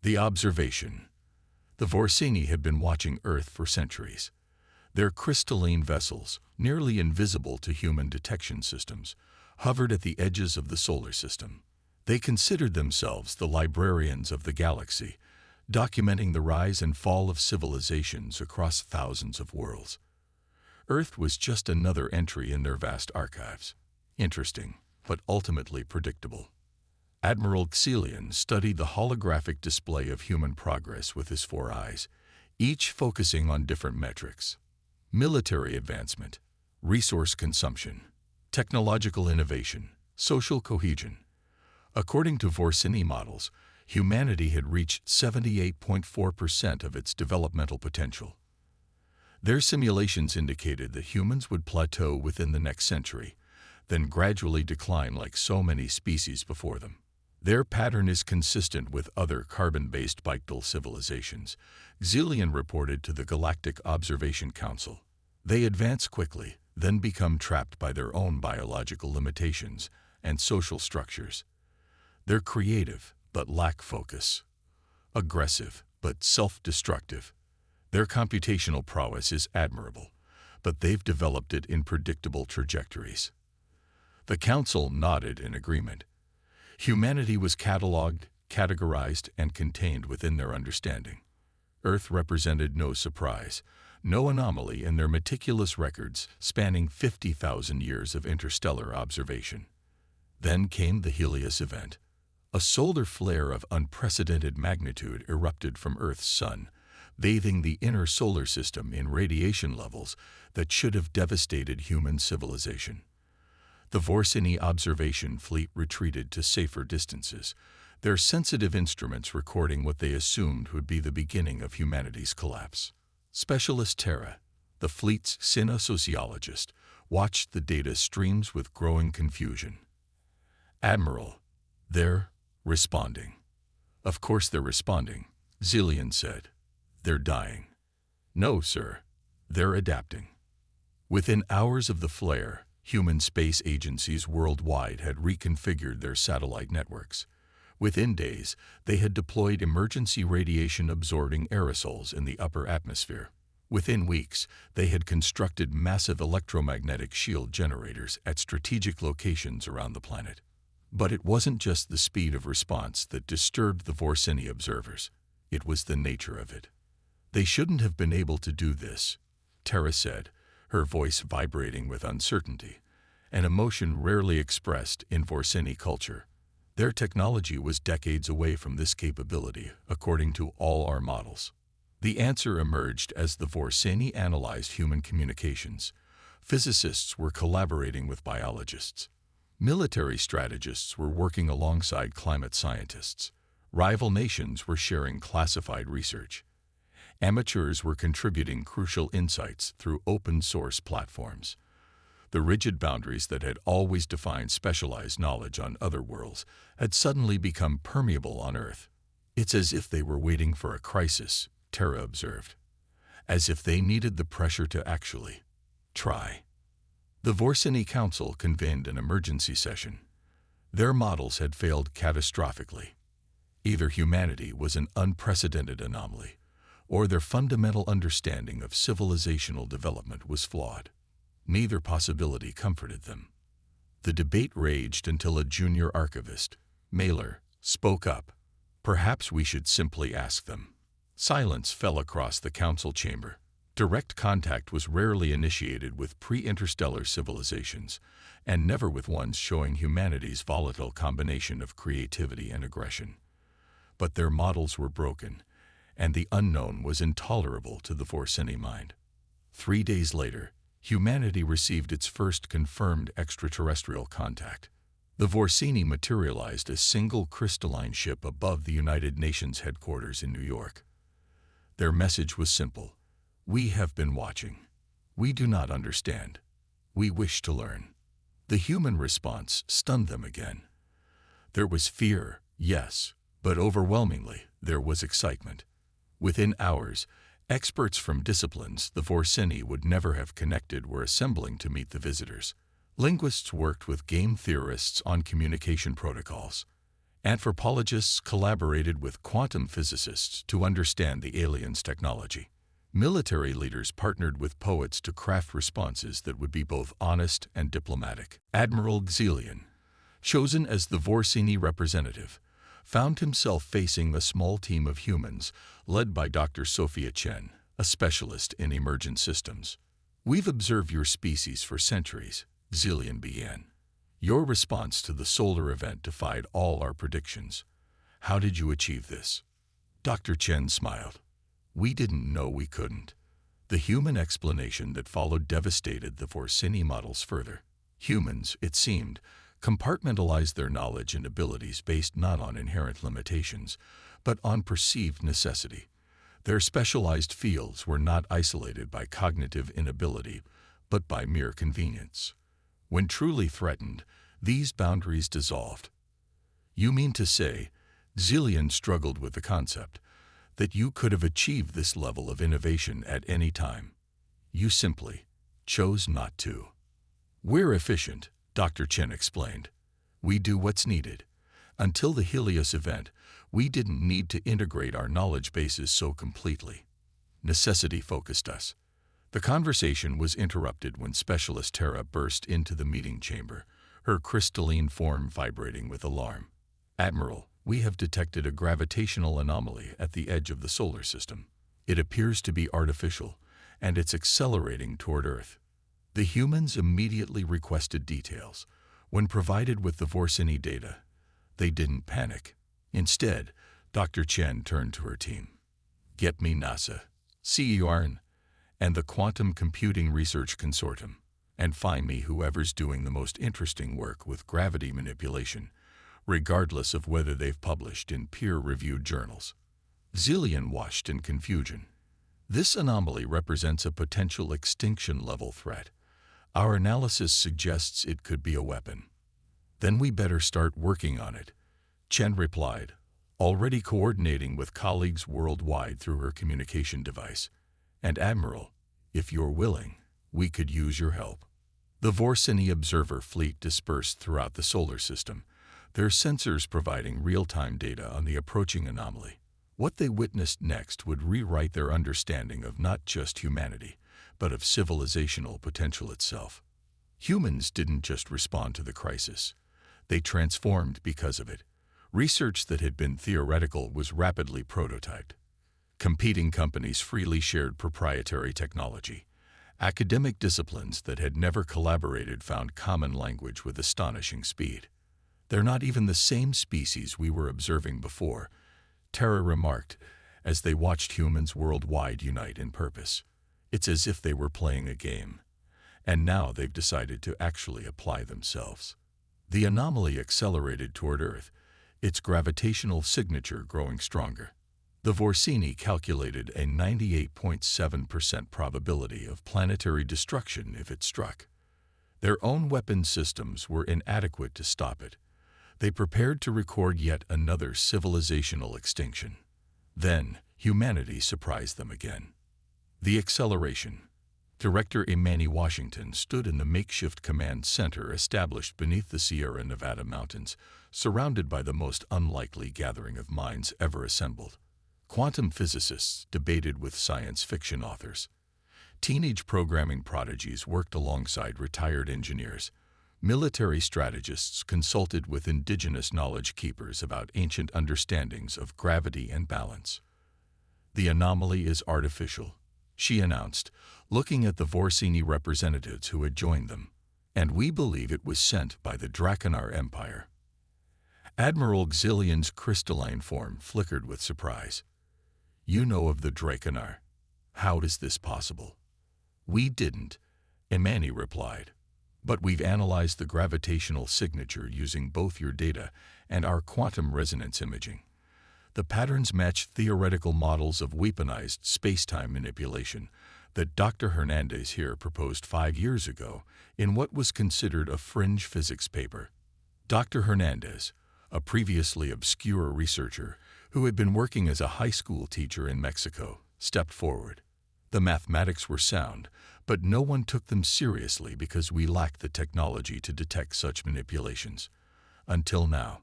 The observation. The Vorsini had been watching Earth for centuries. Their crystalline vessels, nearly invisible to human detection systems, hovered at the edges of the solar system. They considered themselves the librarians of the galaxy, documenting the rise and fall of civilizations across thousands of worlds. Earth was just another entry in their vast archives. Interesting, but ultimately predictable. Admiral Xelian studied the holographic display of human progress with his 4 eyes, each focusing on different metrics: military advancement, resource consumption, technological innovation, social cohesion. According to Vorsini models, humanity had reached 78.4% of its developmental potential. Their simulations indicated that humans would plateau within the next century, then gradually decline like so many species before them. Their pattern is consistent with other carbon-based Biktal civilizations, Xelian reported to the Galactic Observation Council. They advance quickly, then become trapped by their own biological limitations and social structures. They're creative, but lack focus. Aggressive, but self-destructive. Their computational prowess is admirable, but they've developed it in predictable trajectories. The Council nodded in agreement. Humanity was catalogued, categorized, and contained within their understanding. Earth represented no surprise, no anomaly in their meticulous records spanning 50,000 years of interstellar observation. Then came the Helios event. A solar flare of unprecedented magnitude erupted from Earth's sun, bathing the inner solar system in radiation levels that should have devastated human civilization. The Vorsini observation fleet retreated to safer distances, their sensitive instruments recording what they assumed would be the beginning of humanity's collapse. Specialist Terra, the fleet's sociologist, watched the data streams with growing confusion. Admiral, they're responding. Of course they're responding, Xelian said. They're dying. No, sir. They're adapting. Within hours of the flare, human space agencies worldwide had reconfigured their satellite networks. Within days, they had deployed emergency radiation-absorbing aerosols in the upper atmosphere. Within weeks, they had constructed massive electromagnetic shield generators at strategic locations around the planet. But it wasn't just the speed of response that disturbed the Vorsini observers. It was the nature of it. They shouldn't have been able to do this, Terra said, her voice vibrating with uncertainty, an emotion rarely expressed in Vorsini culture. Their technology was decades away from this capability, according to all our models. The answer emerged as the Vorsini analyzed human communications. Physicists were collaborating with biologists. Military strategists were working alongside climate scientists. Rival nations were sharing classified research. Amateurs were contributing crucial insights through open-source platforms. The rigid boundaries that had always defined specialized knowledge on other worlds had suddenly become permeable on Earth. It's as if they were waiting for a crisis, Terra observed. As if they needed the pressure to actually try. The Vorsini Council convened an emergency session. Their models had failed catastrophically. Either humanity was an unprecedented anomaly, or their fundamental understanding of civilizational development was flawed. Neither possibility comforted them. The debate raged until a junior archivist, Mailer, spoke up. Perhaps we should simply ask them. Silence fell across the council chamber. Direct contact was rarely initiated with pre-interstellar civilizations, and never with ones showing humanity's volatile combination of creativity and aggression. But their models were broken, and the unknown was intolerable to the Vorsini mind. 3 days later, humanity received its first confirmed extraterrestrial contact. The Vorsini materialized a single crystalline ship above the United Nations headquarters in New York. Their message was simple. We have been watching. We do not understand. We wish to learn. The human response stunned them again. There was fear, yes, but overwhelmingly, there was excitement. Within hours, experts from disciplines the Vorsini would never have connected were assembling to meet the visitors. Linguists worked with game theorists on communication protocols. Anthropologists collaborated with quantum physicists to understand the aliens' technology. Military leaders partnered with poets to craft responses that would be both honest and diplomatic. Admiral Xelian, chosen as the Vorsini representative, found himself facing a small team of humans led by Dr. Sophia Chen, a specialist in emergent systems. "We've observed your species for centuries," Xelian began. "Your response to the solar event defied all our predictions. How did you achieve this?" Dr. Chen smiled. "We didn't know we couldn't." The human explanation that followed devastated the Vorsini models further. Humans, it seemed, compartmentalized their knowledge and abilities based not on inherent limitations, but on perceived necessity. Their specialized fields were not isolated by cognitive inability, but by mere convenience. When truly threatened, these boundaries dissolved. "You mean to say," Xelian struggled with the concept, "that you could have achieved this level of innovation at any time. You simply chose not to." "We're efficient," Dr. Chen explained. "We do what's needed. Until the Helios event, we didn't need to integrate our knowledge bases so completely. Necessity focused us." The conversation was interrupted when Specialist Terra burst into the meeting chamber, her crystalline form vibrating with alarm. "Admiral, we have detected a gravitational anomaly at the edge of the solar system. It appears to be artificial, and it's accelerating toward Earth." The humans immediately requested details. When provided with the Vorsini data, they didn't panic. Instead, Dr. Chen turned to her team. "Get me NASA, CERN, and the Quantum Computing Research Consortium, and find me whoever's doing the most interesting work with gravity manipulation, regardless of whether they've published in peer-reviewed journals." Xelian watched in confusion. "This anomaly represents a potential extinction-level threat. Our analysis suggests it could be a weapon." "Then we better start working on it," Chen replied, already coordinating with colleagues worldwide through her communication device. "And Admiral, if you're willing, we could use your help." The Vorsini observer fleet dispersed throughout the solar system, their sensors providing real-time data on the approaching anomaly. What they witnessed next would rewrite their understanding of not just humanity, but of civilizational potential itself. Humans didn't just respond to the crisis. They transformed because of it. Research that had been theoretical was rapidly prototyped. Competing companies freely shared proprietary technology. Academic disciplines that had never collaborated found common language with astonishing speed. "They're not even the same species we were observing before," Terra remarked as they watched humans worldwide unite in purpose. "It's as if they were playing a game. And now they've decided to actually apply themselves." The anomaly accelerated toward Earth, its gravitational signature growing stronger. The Vorsini calculated a 98.7% probability of planetary destruction if it struck. Their own weapon systems were inadequate to stop it. They prepared to record yet another civilizational extinction. Then, humanity surprised them again. The acceleration. Director Imani Washington stood in the makeshift command center established beneath the Sierra Nevada mountains, surrounded by the most unlikely gathering of minds ever assembled. Quantum physicists debated with science fiction authors. Teenage programming prodigies worked alongside retired engineers. Military strategists consulted with indigenous knowledge keepers about ancient understandings of gravity and balance. "The anomaly is artificial," she announced, looking at the Vorsini representatives who had joined them. "And we believe it was sent by the Draconar Empire." Admiral Xelian's crystalline form flickered with surprise. "You know of the Draconar. How is this possible?" "We didn't," Imani replied. "But we've analyzed the gravitational signature using both your data and our quantum resonance imaging. The patterns match theoretical models of weaponized space-time manipulation that Dr. Hernandez here proposed 5 years ago in what was considered a fringe physics paper." Dr. Hernandez, a previously obscure researcher who had been working as a high school teacher in Mexico, stepped forward. "The mathematics were sound, but no one took them seriously because we lacked the technology to detect such manipulations. Until now."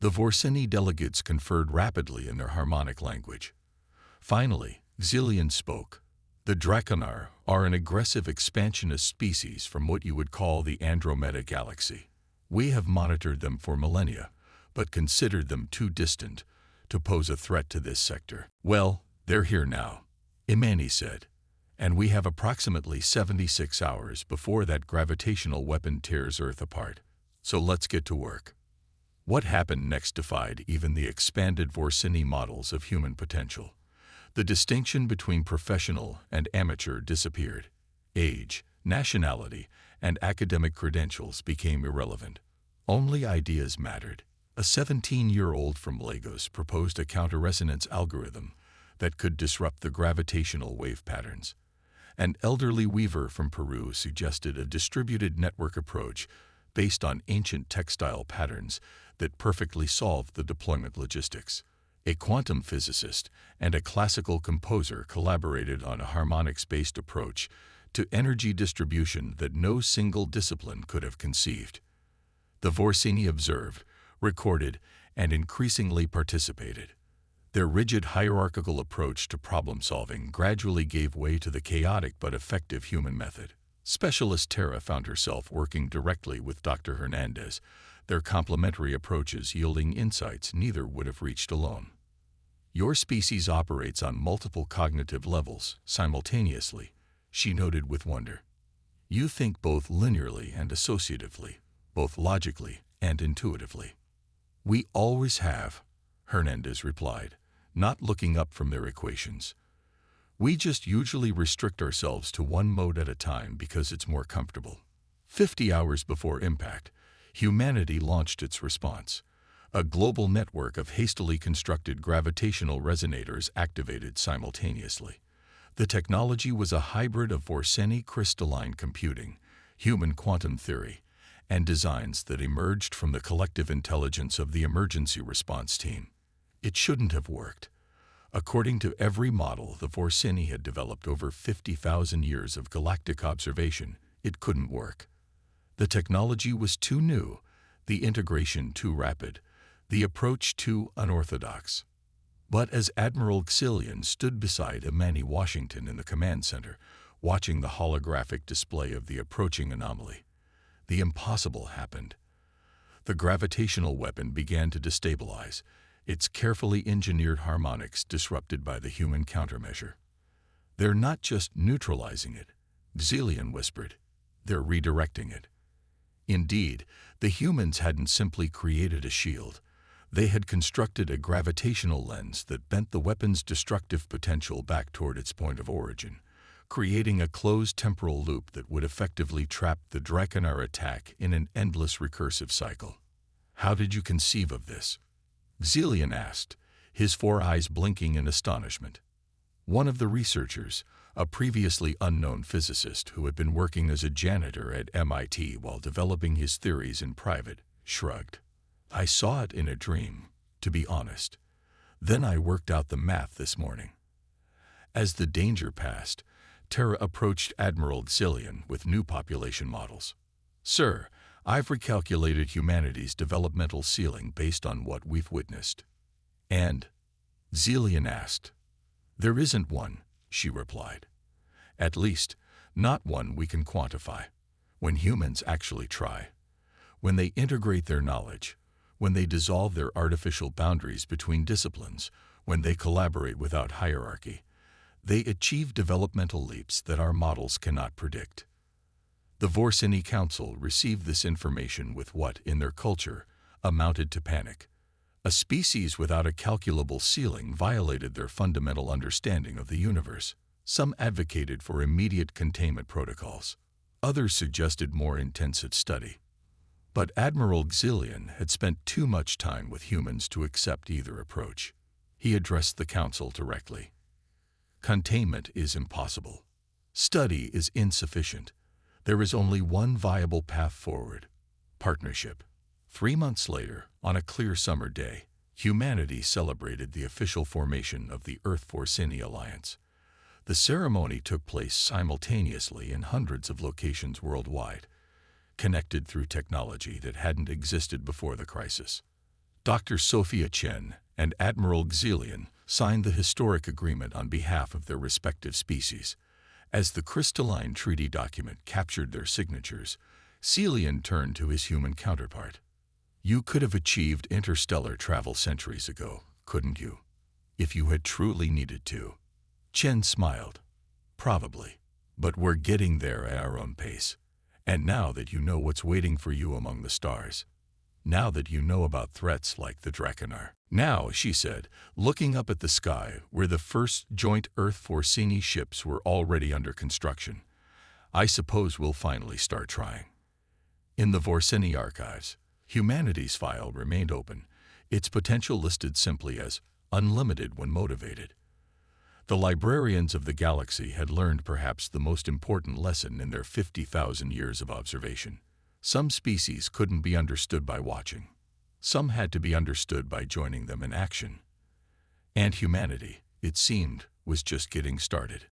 The Vorsini delegates conferred rapidly in their harmonic language. Finally, Xilian spoke. The Draconar are an aggressive expansionist species from what you would call the Andromeda galaxy. We have monitored them for millennia, but considered them too distant to pose a threat to this sector. Well, they're here now, Imani said, and we have approximately 76 hours before that gravitational weapon tears Earth apart. So let's get to work. What happened next defied even the expanded Vorsini models of human potential. The distinction between professional and amateur disappeared. Age, nationality, and academic credentials became irrelevant. Only ideas mattered. A 17-year-old from Lagos proposed a counter-resonance algorithm that could disrupt the gravitational wave patterns. An elderly weaver from Peru suggested a distributed network approach based on ancient textile patterns that perfectly solved the deployment logistics. A quantum physicist and a classical composer collaborated on a harmonics-based approach to energy distribution that no single discipline could have conceived. The Vorsini observed, recorded, and increasingly participated. Their rigid hierarchical approach to problem-solving gradually gave way to the chaotic but effective human method. Specialist Tara found herself working directly with Dr. Hernandez, their complementary approaches yielding insights neither would have reached alone. Your species operates on multiple cognitive levels simultaneously, she noted with wonder. You think both linearly and associatively, both logically and intuitively. We always have, Hernandez replied, not looking up from their equations. We just usually restrict ourselves to one mode at a time because it's more comfortable. 50 hours before impact, humanity launched its response. A global network of hastily constructed gravitational resonators activated simultaneously. The technology was a hybrid of Vorsini crystalline computing, human quantum theory, and designs that emerged from the collective intelligence of the emergency response team. It shouldn't have worked. According to every model the Vorsini had developed over 50,000 years of galactic observation, it couldn't work. The technology was too new, the integration too rapid, the approach too unorthodox. But as Admiral Xilian stood beside Imani Washington in the command center, watching the holographic display of the approaching anomaly, the impossible happened. The gravitational weapon began to destabilize, its carefully engineered harmonics disrupted by the human countermeasure. They're not just neutralizing it, Xilian whispered. They're redirecting it. Indeed, the humans hadn't simply created a shield. They had constructed a gravitational lens that bent the weapon's destructive potential back toward its point of origin, creating a closed temporal loop that would effectively trap the Draconar attack in an endless recursive cycle. How did you conceive of this? Xilian asked, his 4 eyes blinking in astonishment. One of the researchers, a previously unknown physicist who had been working as a janitor at MIT while developing his theories in private, shrugged. I saw it in a dream, to be honest. Then I worked out the math this morning. As the danger passed, Tara approached Admiral Xilian with new population models. Sir, I've recalculated humanity's developmental ceiling based on what we've witnessed. And? Xilian asked. There isn't one, she replied. At least, not one we can quantify. When humans actually try, when they integrate their knowledge, when they dissolve their artificial boundaries between disciplines, when they collaborate without hierarchy, they achieve developmental leaps that our models cannot predict. The Vorsini Council received this information with what, in their culture, amounted to panic. A species without a calculable ceiling violated their fundamental understanding of the universe. Some advocated for immediate containment protocols. Others suggested more intensive study. But Admiral Xilian had spent too much time with humans to accept either approach. He addressed the council directly. Containment is impossible. Study is insufficient. There is only one viable path forward: partnership. 3 months later, on a clear summer day, humanity celebrated the official formation of the Earth-Vorsini Alliance. The ceremony took place simultaneously in hundreds of locations worldwide, connected through technology that hadn't existed before the crisis. Dr. Sophia Chen and Admiral Xelian signed the historic agreement on behalf of their respective species. As the crystalline treaty document captured their signatures, Xelian turned to his human counterpart. "You could have achieved interstellar travel centuries ago, couldn't you? If you had truly needed to." Chen smiled. "Probably. But we're getting there at our own pace. And now that you know what's waiting for you among the stars, now that you know about threats like the Draconar." "Now," she said, looking up at the sky where the first joint Earth-Forsini ships were already under construction, "I suppose we'll finally start trying." In the Forsini archives, humanity's file remained open, its potential listed simply as unlimited when motivated. The librarians of the galaxy had learned perhaps the most important lesson in their 50,000 years of observation. Some species couldn't be understood by watching. Some had to be understood by joining them in action. And humanity, it seemed, was just getting started.